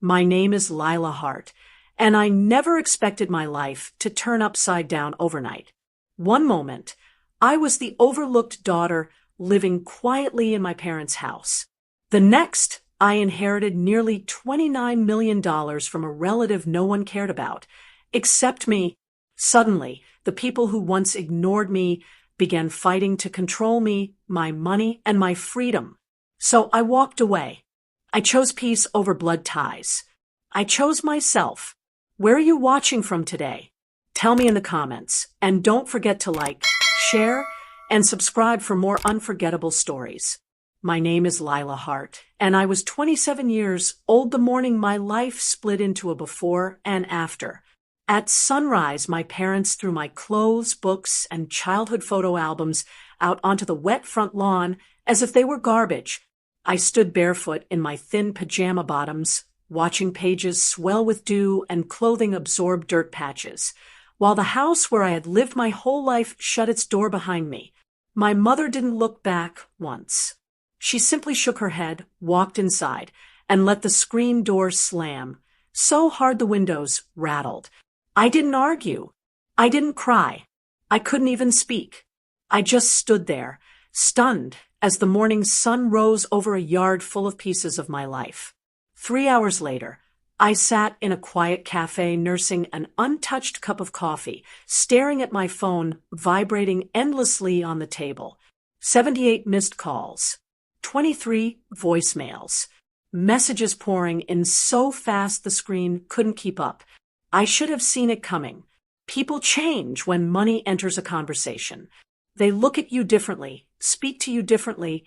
My name is Lila Hart, and I never expected my life to turn upside down overnight. One moment, I was the overlooked daughter living quietly in my parents' house. The next, I inherited nearly $29 million from a relative no one cared about, except me. Suddenly, the people who once ignored me began fighting to control me, my money, and my freedom. So I walked away. I chose peace over blood ties. I chose myself. Where are you watching from today? Tell me in the comments, and don't forget to like, share, and subscribe for more unforgettable stories. My name is Lila Hart, and I was 27 years old the morning my life split into a before and after. At sunrise, my parents threw my clothes, books, and childhood photo albums out onto the wet front lawn as if they were garbage. I stood barefoot in my thin pajama bottoms, watching pages swell with dew and clothing absorb dirt patches, while the house where I had lived my whole life shut its door behind me. My mother didn't look back once. She simply shook her head, walked inside, and let the screen door slam, so hard the windows rattled. I didn't argue. I didn't cry. I couldn't even speak. I just stood there, stunned, as the morning sun rose over a yard full of pieces of my life. 3 hours later, I sat in a quiet cafe nursing an untouched cup of coffee, staring at my phone vibrating endlessly on the table. 78 missed calls, 23 voicemails, messages pouring in so fast the screen couldn't keep up. I should have seen it coming. People change when money enters a conversation. They look at you differently, speak to you differently,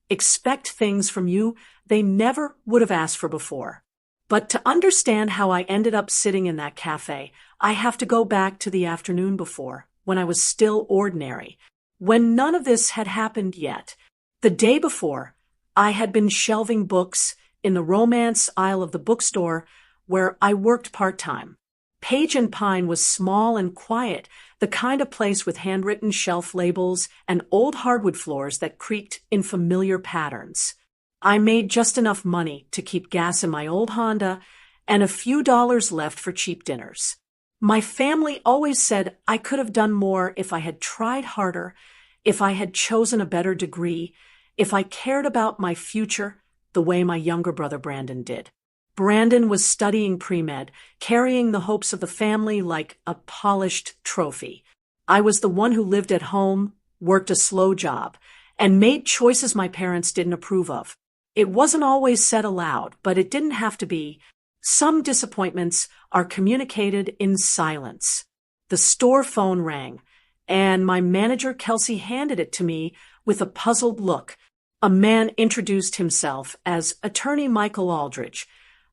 expect things from you they never would have asked for before. But to understand how I ended up sitting in that cafe, I have to go back to the afternoon before, when I was still ordinary, when none of this had happened yet. The day before, I had been shelving books in the romance aisle of the bookstore where I worked part-time. Page and Pine was small and quiet, the kind of place with handwritten shelf labels and old hardwood floors that creaked in familiar patterns. I made just enough money to keep gas in my old Honda and a few dollars left for cheap dinners. My family always said I could have done more if I had tried harder, if I had chosen a better degree, if I cared about my future the way my younger brother Brandon did. Brandon was studying pre-med, carrying the hopes of the family like a polished trophy. I was the one who lived at home, worked a slow job, and made choices my parents didn't approve of. It wasn't always said aloud, but it didn't have to be. Some disappointments are communicated in silence. The store phone rang, and my manager Kelsey handed it to me with a puzzled look. A man introduced himself as Attorney Michael Aldridge,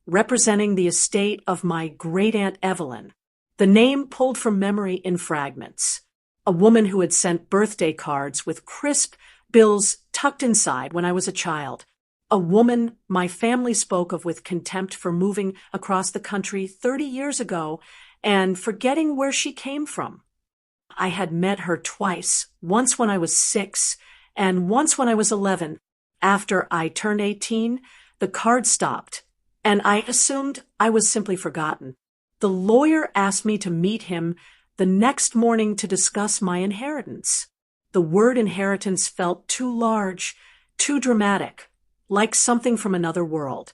representing the estate of my great-aunt Evelyn, the name pulled from memory in fragments. A woman who had sent birthday cards with crisp bills tucked inside when I was a child. A woman my family spoke of with contempt for moving across the country 30 years ago and forgetting where she came from. I had met her twice, once when I was 6 and once when I was 11. After I turned 18, the card stopped, and I assumed I was simply forgotten. The lawyer asked me to meet him the next morning to discuss my inheritance. The word inheritance felt too large, too dramatic, like something from another world.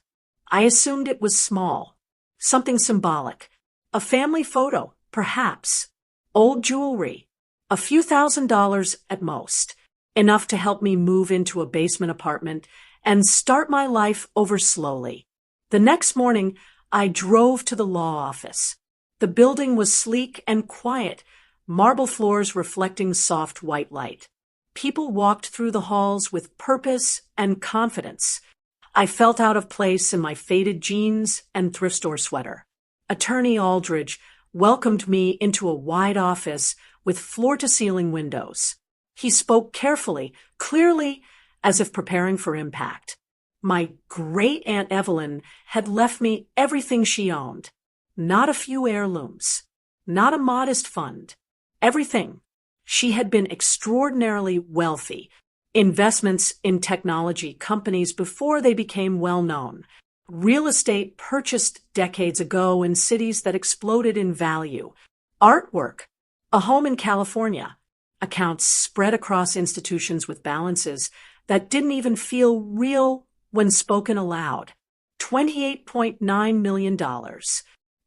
I assumed it was small, something symbolic, a family photo, perhaps, old jewelry, a few $1,000s at most, enough to help me move into a basement apartment and start my life over slowly. The next morning, I drove to the law office. The building was sleek and quiet, marble floors reflecting soft white light. People walked through the halls with purpose and confidence. I felt out of place in my faded jeans and thrift store sweater. Attorney Aldridge welcomed me into a wide office with floor-to-ceiling windows. He spoke carefully, clearly, as if preparing for impact. My great-aunt Evelyn had left me everything she owned. Not a few heirlooms. Not a modest fund. Everything. She had been extraordinarily wealthy. Investments in technology companies before they became well-known. Real estate purchased decades ago in cities that exploded in value. Artwork, a home in California. Accounts spread across institutions with balances that didn't even feel real when spoken aloud. $28.9 million.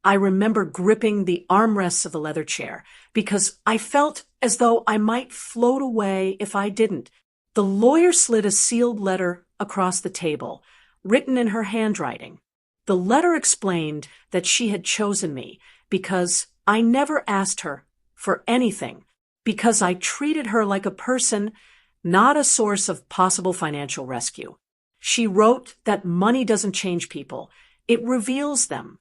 I remember gripping the armrests of the leather chair because I felt as though I might float away if I didn't. The lawyer slid a sealed letter across the table, written in her handwriting. The letter explained that she had chosen me because I never asked her for anything, because I treated her like a person, not a source of possible financial rescue. She wrote that money doesn't change people, it reveals them.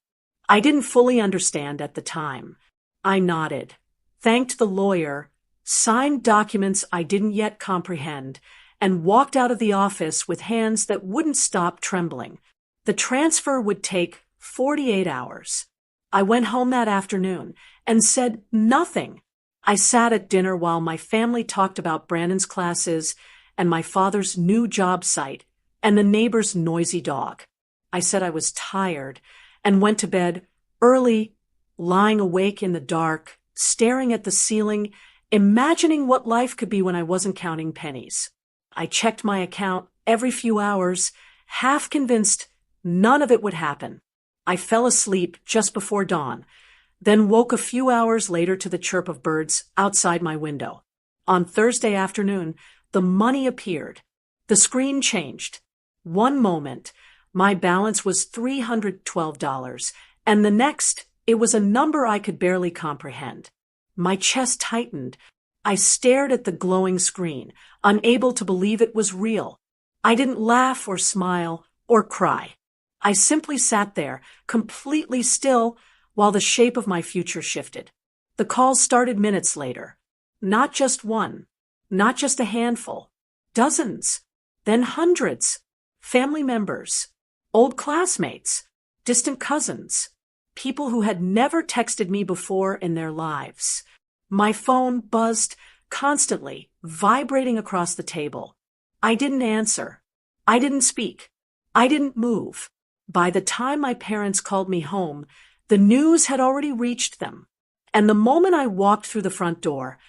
I didn't fully understand at the time. I nodded, thanked the lawyer, signed documents I didn't yet comprehend, and walked out of the office with hands that wouldn't stop trembling. The transfer would take 48 hours. I went home that afternoon and said nothing. I sat at dinner while my family talked about Brandon's classes and my father's new job site and the neighbor's noisy dog. I said I was tired and went to bed early, lying awake in the dark, staring at the ceiling, imagining what life could be when I wasn't counting pennies. I checked my account every few hours, half convinced none of it would happen. I fell asleep just before dawn, then woke a few hours later to the chirp of birds outside my window. On Thursday afternoon, the money appeared. The screen changed. One moment, my balance was $312, and the next, it was a number I could barely comprehend. My chest tightened. I stared at the glowing screen, unable to believe it was real. I didn't laugh or smile or cry. I simply sat there, completely still, while the shape of my future shifted. The calls started minutes later. Not just one, not just a handful, dozens, then hundreds. Family members, old classmates, distant cousins, people who had never texted me before in their lives. My phone buzzed constantly, vibrating across the table. I didn't answer. I didn't speak. I didn't move. By the time my parents called me home, the news had already reached them. And the moment I walked through the front door,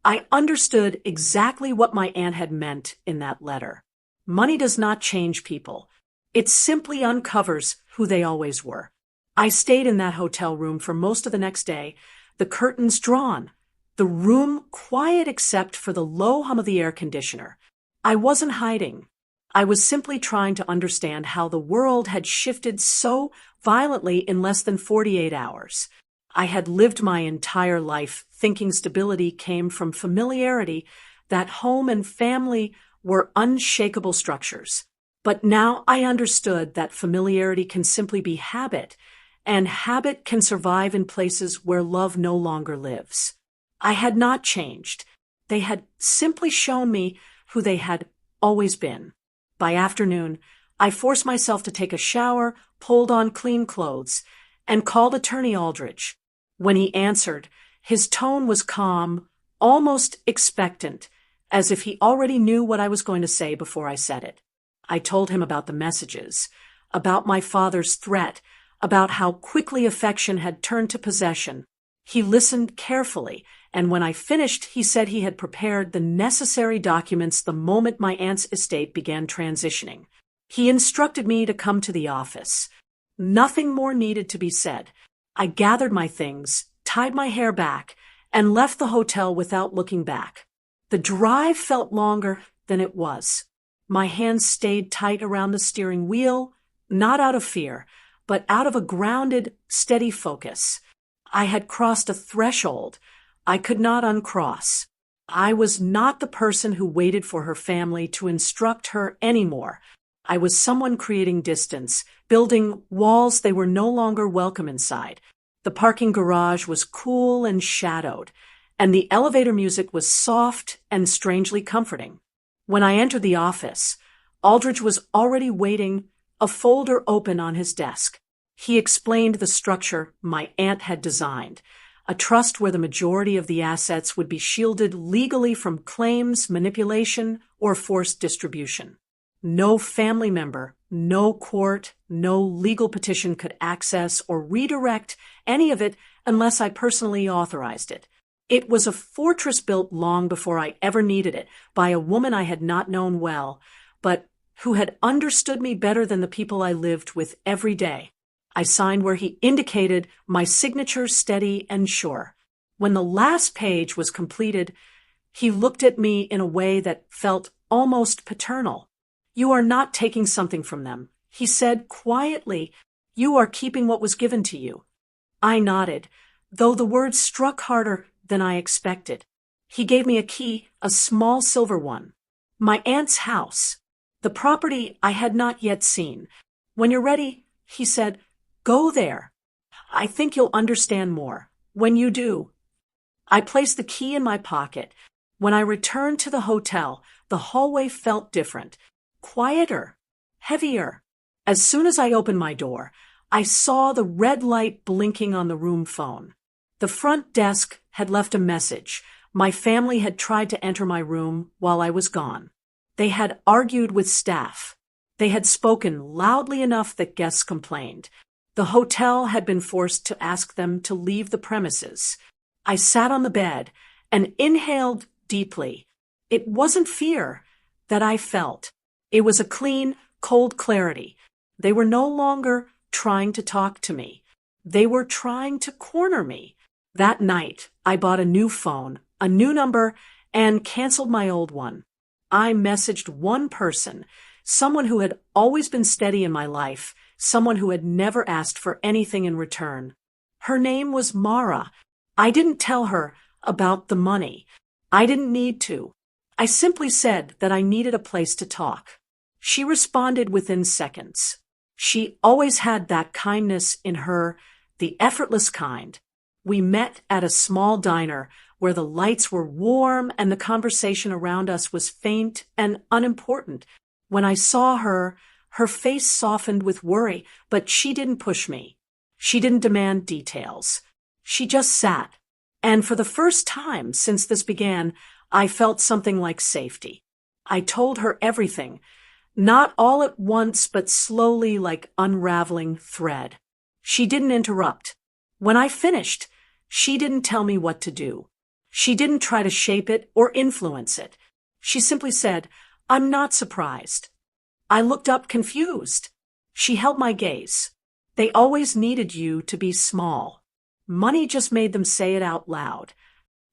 I understood exactly what my aunt had meant in that letter. Money does not change people. It simply uncovers who they always were. I stayed in that hotel room for most of the next day, the curtains drawn, the room quiet except for the low hum of the air conditioner. I wasn't hiding. I was simply trying to understand how the world had shifted so violently in less than 48 hours. I had lived my entire life thinking stability came from familiarity, that home and family were unshakable structures. But now I understood that familiarity can simply be habit, and habit can survive in places where love no longer lives. I had not changed. They had simply shown me who they had always been. By afternoon, I forced myself to take a shower, pulled on clean clothes, and called Attorney Aldridge. When he answered, his tone was calm, almost expectant, as if he already knew what I was going to say before I said it. I told him about the messages, about my father's threat, about how quickly affection had turned to possession. He listened carefully, and when I finished, he said he had prepared the necessary documents the moment my aunt's estate began transitioning. He instructed me to come to the office. Nothing more needed to be said. I gathered my things, tied my hair back, and left the hotel without looking back. The drive felt longer than it was. My hands stayed tight around the steering wheel, not out of fear, but out of a grounded, steady focus. I had crossed a threshold I could not uncross. I was not the person who waited for her family to instruct her anymore. I was someone creating distance, building walls they were no longer welcome inside. The parking garage was cool and shadowed, and the elevator music was soft and strangely comforting. When I entered the office, Aldridge was already waiting, a folder open on his desk. He explained the structure my aunt had designed, a trust where the majority of the assets would be shielded legally from claims, manipulation, or forced distribution. No family member, no court, no legal petition could access or redirect any of it unless I personally authorized it. It was a fortress built long before I ever needed it by a woman I had not known well, but who had understood me better than the people I lived with every day. I signed where he indicated, my signature steady and sure. When the last page was completed, he looked at me in a way that felt almost paternal. You are not taking something from them, he said quietly. You are keeping what was given to you. I nodded, though the words struck harder than I expected. He gave me a key, a small silver one. My aunt's house. The property I had not yet seen. When you're ready, he said, go there. I think you'll understand more. When you do. I placed the key in my pocket. When I returned to the hotel, the hallway felt different. Quieter. Heavier. As soon as I opened my door, I saw the red light blinking on the room phone. The front desk had left a message. My family had tried to enter my room while I was gone. They had argued with staff. They had spoken loudly enough that guests complained. The hotel had been forced to ask them to leave the premises. I sat on the bed and inhaled deeply. It wasn't fear that I felt. It was a clean, cold clarity. They were no longer trying to talk to me. They were trying to corner me. That night, I bought a new phone, a new number, and canceled my old one. I messaged one person, someone who had always been steady in my life, someone who had never asked for anything in return. Her name was Mara. I didn't tell her about the money. I didn't need to. I simply said that I needed a place to talk. She responded within seconds. She always had that kindness in her, the effortless kind. We met at a small diner where the lights were warm and the conversation around us was faint and unimportant. When I saw her, her face softened with worry, but she didn't push me. She didn't demand details. She just sat. And for the first time since this began, I felt something like safety. I told her everything, not all at once, but slowly like unraveling thread. She didn't interrupt. When I finished, she didn't tell me what to do. She didn't try to shape it or influence it. She simply said, I'm not surprised. I looked up confused. She held my gaze. They always needed you to be small. Money just made them say it out loud.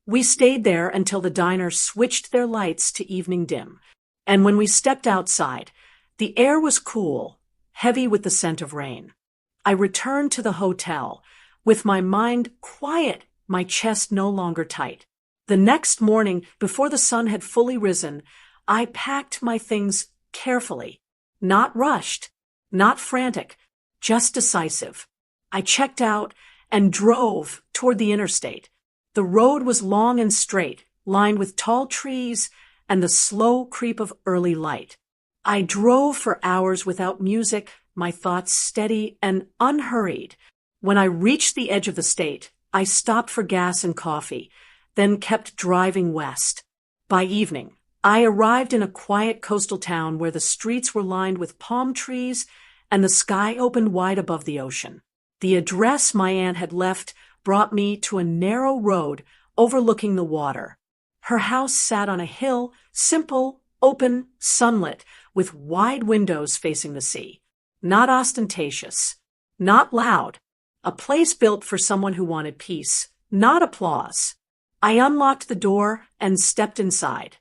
We stayed there until the diner switched their lights to evening dim. And when we stepped outside, the air was cool, heavy with the scent of rain. I returned to the hotel, with my mind quiet, my chest no longer tight. The next morning, before the sun had fully risen, I packed my things carefully. Not rushed, not frantic, just decisive. I checked out and drove toward the interstate. The road was long and straight, lined with tall trees and the slow creep of early light. I drove for hours without music, my thoughts steady and unhurried. When I reached the edge of the state, I stopped for gas and coffee, then kept driving west. By evening, I arrived in a quiet coastal town where the streets were lined with palm trees and the sky opened wide above the ocean. The address my aunt had left brought me to a narrow road overlooking the water. Her house sat on a hill, simple, open, sunlit, with wide windows facing the sea. Not ostentatious, not loud. A place built for someone who wanted peace, not applause. I unlocked the door and stepped inside.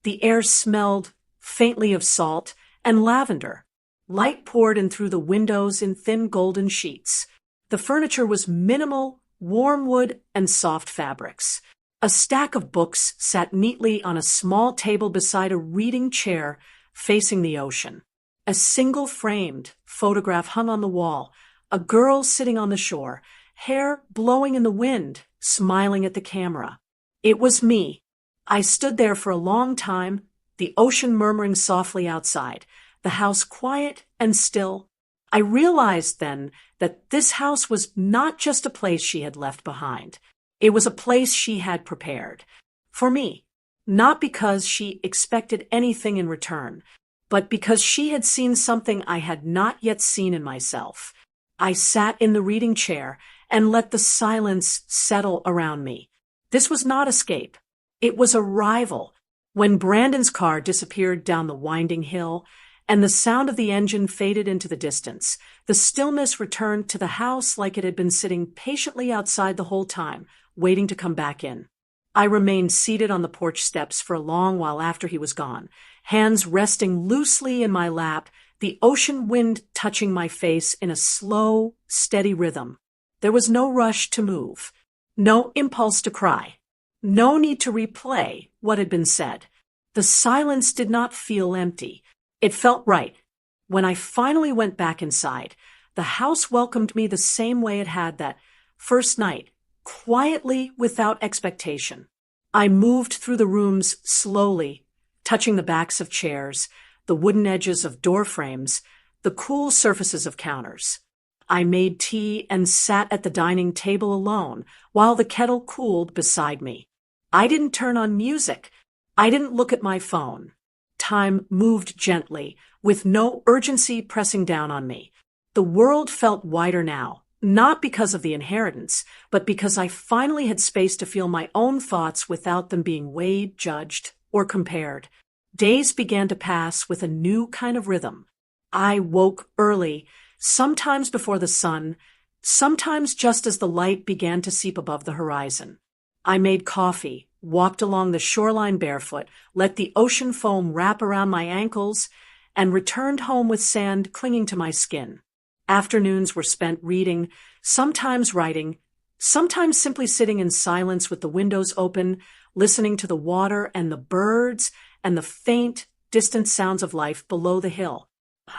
The air smelled faintly of salt and lavender. Light poured in through the windows in thin golden sheets. The furniture was minimal, warm wood and soft fabrics. A stack of books sat neatly on a small table beside a reading chair facing the ocean. A single framed photograph hung on the wall, a girl sitting on the shore, hair blowing in the wind, smiling at the camera. It was me. I stood there for a long time, the ocean murmuring softly outside, the house quiet and still. I realized then that this house was not just a place she had left behind. It was a place she had prepared. For me. Not because she expected anything in return, but because she had seen something I had not yet seen in myself. I sat in the reading chair and let the silence settle around me. This was not escape. It was arrival. When Brandon's car disappeared down the winding hill and the sound of the engine faded into the distance, the stillness returned to the house like it had been sitting patiently outside the whole time, waiting to come back in. I remained seated on the porch steps for a long while after he was gone, hands resting loosely in my lap, the ocean wind touching my face in a slow, steady rhythm. There was no rush to move, no impulse to cry, no need to replay what had been said. The silence did not feel empty. It felt right. When I finally went back inside, the house welcomed me the same way it had that first night, quietly without expectation. I moved through the rooms slowly, touching the backs of chairs, the wooden edges of door frames, the cool surfaces of counters. I made tea and sat at the dining table alone while the kettle cooled beside me. I didn't turn on music. I didn't look at my phone. Time moved gently, with no urgency pressing down on me. The world felt wider now, not because of the inheritance, but because I finally had space to feel my own thoughts without them being weighed, judged, or compared. Days began to pass with a new kind of rhythm. I woke early, sometimes before the sun, sometimes just as the light began to seep above the horizon. I made coffee, walked along the shoreline barefoot, let the ocean foam wrap around my ankles, and returned home with sand clinging to my skin. Afternoons were spent reading, sometimes writing, sometimes simply sitting in silence with the windows open, listening to the water and the birds and the faint, distant sounds of life below the hill.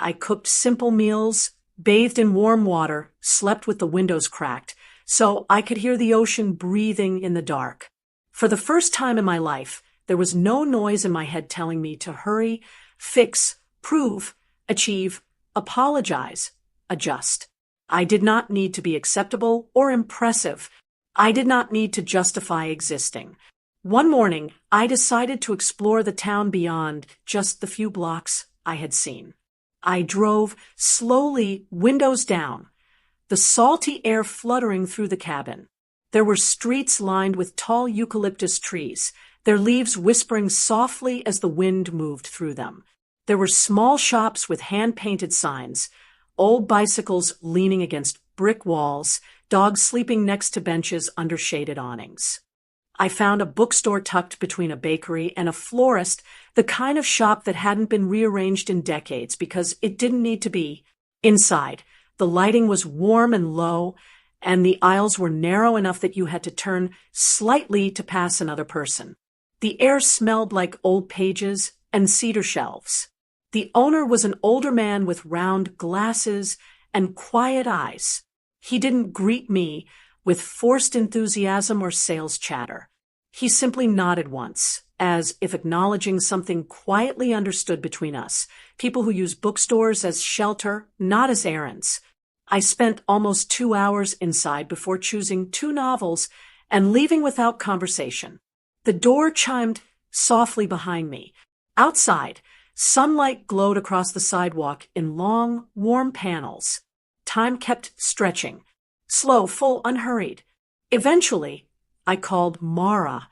I cooked simple meals, bathed in warm water, slept with the windows cracked, so I could hear the ocean breathing in the dark. For the first time in my life, there was no noise in my head telling me to hurry, fix, prove, achieve, apologize, adjust. I did not need to be acceptable or impressive. I did not need to justify existing. One morning, I decided to explore the town beyond just the few blocks I had seen. I drove slowly, windows down, the salty air fluttering through the cabin. There were streets lined with tall eucalyptus trees, their leaves whispering softly as the wind moved through them. There were small shops with hand-painted signs, old bicycles leaning against brick walls, dogs sleeping next to benches under shaded awnings. I found a bookstore tucked between a bakery and a florist, the kind of shop that hadn't been rearranged in decades because it didn't need to be. Inside, the lighting was warm and low, and the aisles were narrow enough that you had to turn slightly to pass another person. The air smelled like old pages and cedar shelves. The owner was an older man with round glasses and quiet eyes. He didn't greet me with forced enthusiasm or sales chatter. He simply nodded once, as if acknowledging something quietly understood between us, people who use bookstores as shelter, not as errands. I spent almost 2 hours inside before choosing 2 novels and leaving without conversation. The door chimed softly behind me. Outside, sunlight glowed across the sidewalk in long, warm panels. Time kept stretching. Slow, full, unhurried. Eventually, I called Mara,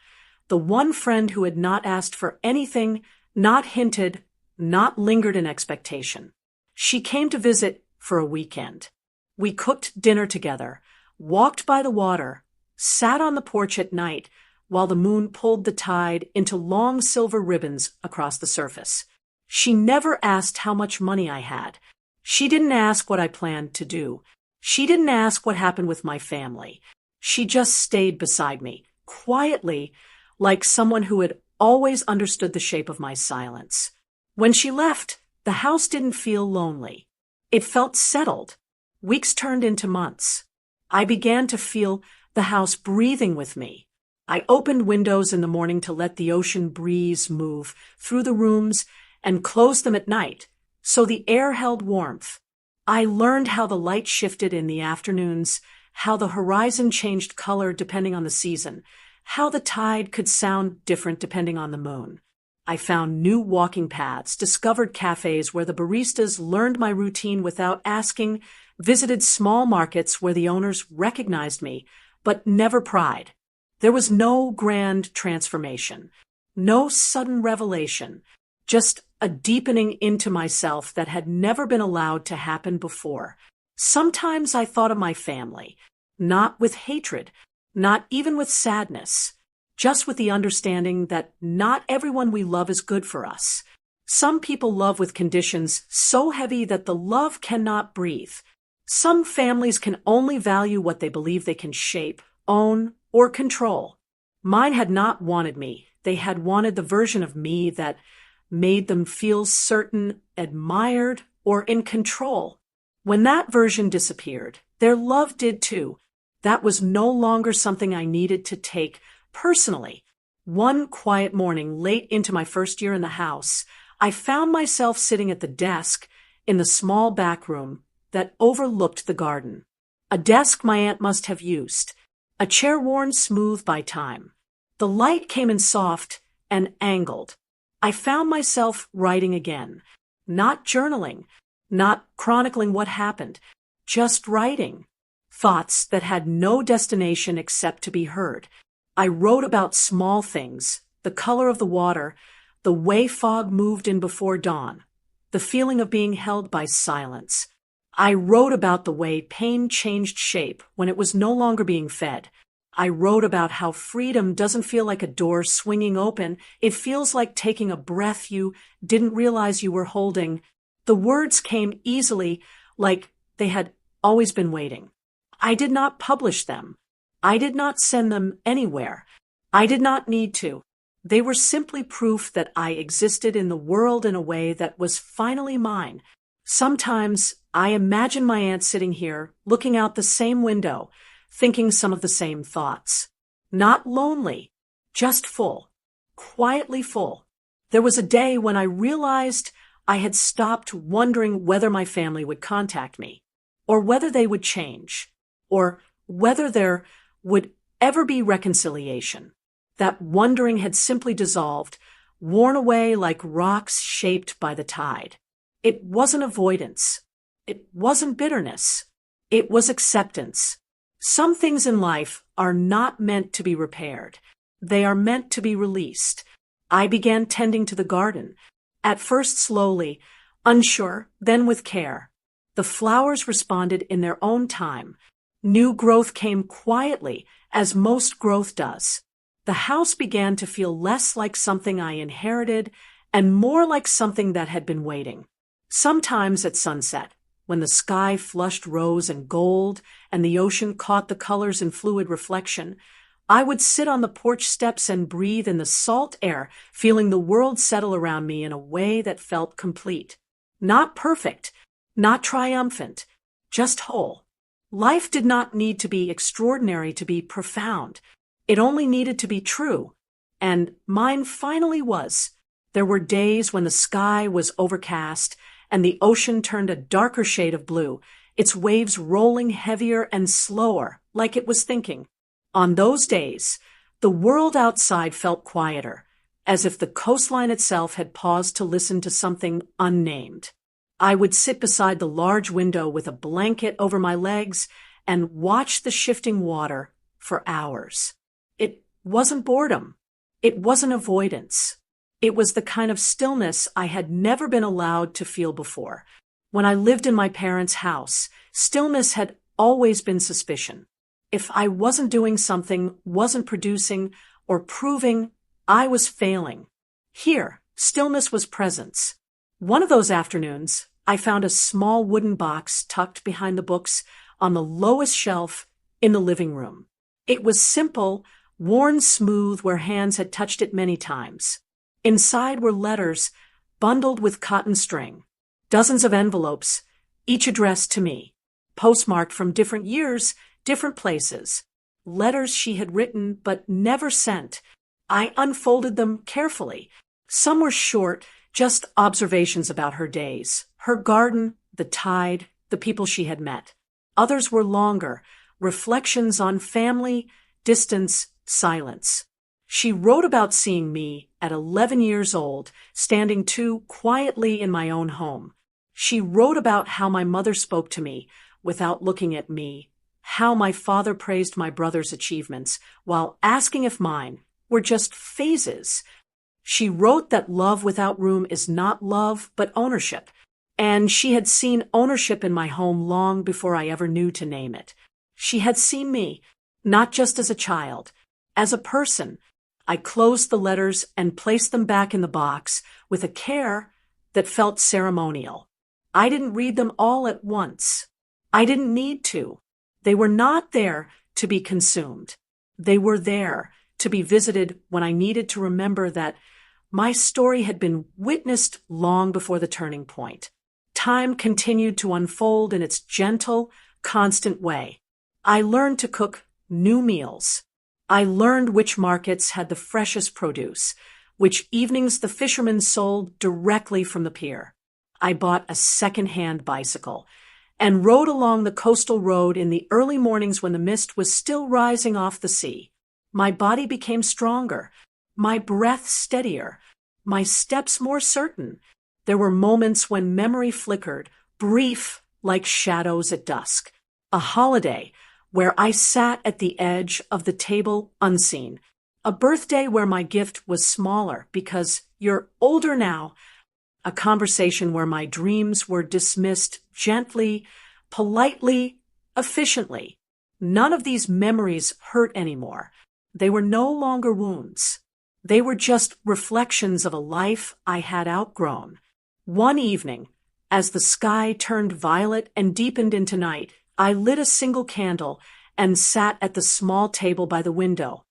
the one friend who had not asked for anything, not hinted, not lingered in expectation. She came to visit for a weekend. We cooked dinner together, walked by the water, sat on the porch at night while the moon pulled the tide into long silver ribbons across the surface. She never asked how much money I had. She didn't ask what I planned to do. She didn't ask what happened with my family. She just stayed beside me, quietly, like someone who had always understood the shape of my silence. When she left, the house didn't feel lonely. It felt settled. Weeks turned into months. I began to feel the house breathing with me. I opened windows in the morning to let the ocean breeze move through the rooms and closed them at night, so the air held warmth. I learned how the light shifted in the afternoons, how the horizon changed color depending on the season, how the tide could sound different depending on the moon. I found new walking paths, discovered cafes where the baristas learned my routine without asking, visited small markets where the owners recognized me, but never pried. There was no grand transformation, no sudden revelation, just a deepening into myself that had never been allowed to happen before. Sometimes I thought of my family, not with hatred, not even with sadness, just with the understanding that not everyone we love is good for us. Some people love with conditions so heavy that the love cannot breathe. Some families can only value what they believe they can shape, own, or control. Mine had not wanted me. They had wanted the version of me that made them feel certain, admired, or in control. When that version disappeared, their love did too. That was no longer something I needed to take personally. One quiet morning, late into my first year in the house, I found myself sitting at the desk in the small back room that overlooked the garden. A desk my aunt must have used, a chair worn smooth by time. The light came in soft and angled. I found myself writing again, not journaling, not chronicling what happened, just writing. Thoughts that had no destination except to be heard. I wrote about small things, the color of the water, the way fog moved in before dawn, the feeling of being held by silence. I wrote about the way pain changed shape when it was no longer being fed. I wrote about how freedom doesn't feel like a door swinging open. It feels like taking a breath you didn't realize you were holding. The words came easily, like they had always been waiting. I did not publish them. I did not send them anywhere. I did not need to. They were simply proof that I existed in the world in a way that was finally mine. Sometimes I imagine my aunt sitting here, looking out the same window, thinking some of the same thoughts. Not lonely, just full, quietly full. There was a day when I realized I had stopped wondering whether my family would contact me, or whether they would change, or whether there would ever be reconciliation. That wondering had simply dissolved, worn away like rocks shaped by the tide. It wasn't avoidance. It wasn't bitterness. It was acceptance. Some things in life are not meant to be repaired. They are meant to be released. I began tending to the garden, at first slowly, unsure, then with care. The flowers responded in their own time. New growth came quietly, as most growth does. The house began to feel less like something I inherited and more like something that had been waiting. Sometimes at sunset, when the sky flushed rose and gold and the ocean caught the colors in fluid reflection, I would sit on the porch steps and breathe in the salt air, feeling the world settle around me in a way that felt complete. Not perfect, not triumphant, just whole. Life did not need to be extraordinary to be profound. It only needed to be true. And mine finally was. There were days when the sky was overcast and the ocean turned a darker shade of blue, its waves rolling heavier and slower, like it was thinking. On those days, the world outside felt quieter, as if the coastline itself had paused to listen to something unnamed. I would sit beside the large window with a blanket over my legs and watch the shifting water for hours. It wasn't boredom. It wasn't avoidance. It was the kind of stillness I had never been allowed to feel before. When I lived in my parents' house, stillness had always been suspicion. If I wasn't doing something, wasn't producing, or proving, I was failing. Here, stillness was presence. One of those afternoons, I found a small wooden box tucked behind the books on the lowest shelf in the living room. It was simple, worn smooth where hands had touched it many times. Inside were letters bundled with cotton string, dozens of envelopes, each addressed to me, postmarked from different years, different places. Letters she had written but never sent. I unfolded them carefully. Some were short, just observations about her days, her garden, the tide, the people she had met. Others were longer, reflections on family, distance, silence. She wrote about seeing me at 11 years old, standing too quietly in my own home. She wrote about how my mother spoke to me without looking at me, how my father praised my brother's achievements while asking if mine were just phases. She wrote that love without room is not love, but ownership. And she had seen ownership in my home long before I ever knew to name it. She had seen me, not just as a child, as a person. I closed the letters and placed them back in the box with a care that felt ceremonial. I didn't read them all at once. I didn't need to. They were not there to be consumed. They were there to be visited when I needed to remember that my story had been witnessed long before the turning point. Time continued to unfold in its gentle, constant way. I learned to cook new meals. I learned which markets had the freshest produce, which evenings the fishermen sold directly from the pier. I bought a second-hand bicycle and rode along the coastal road in the early mornings when the mist was still rising off the sea. My body became stronger, my breath steadier, my steps more certain. There were moments when memory flickered, brief like shadows at dusk. A holiday where I sat at the edge of the table unseen. A birthday where my gift was smaller because you're older now. A conversation where my dreams were dismissed gently, politely, efficiently. None of these memories hurt anymore. They were no longer wounds. They were just reflections of a life I had outgrown. One evening, as the sky turned violet and deepened into night, I lit a single candle and sat at the small table by the window,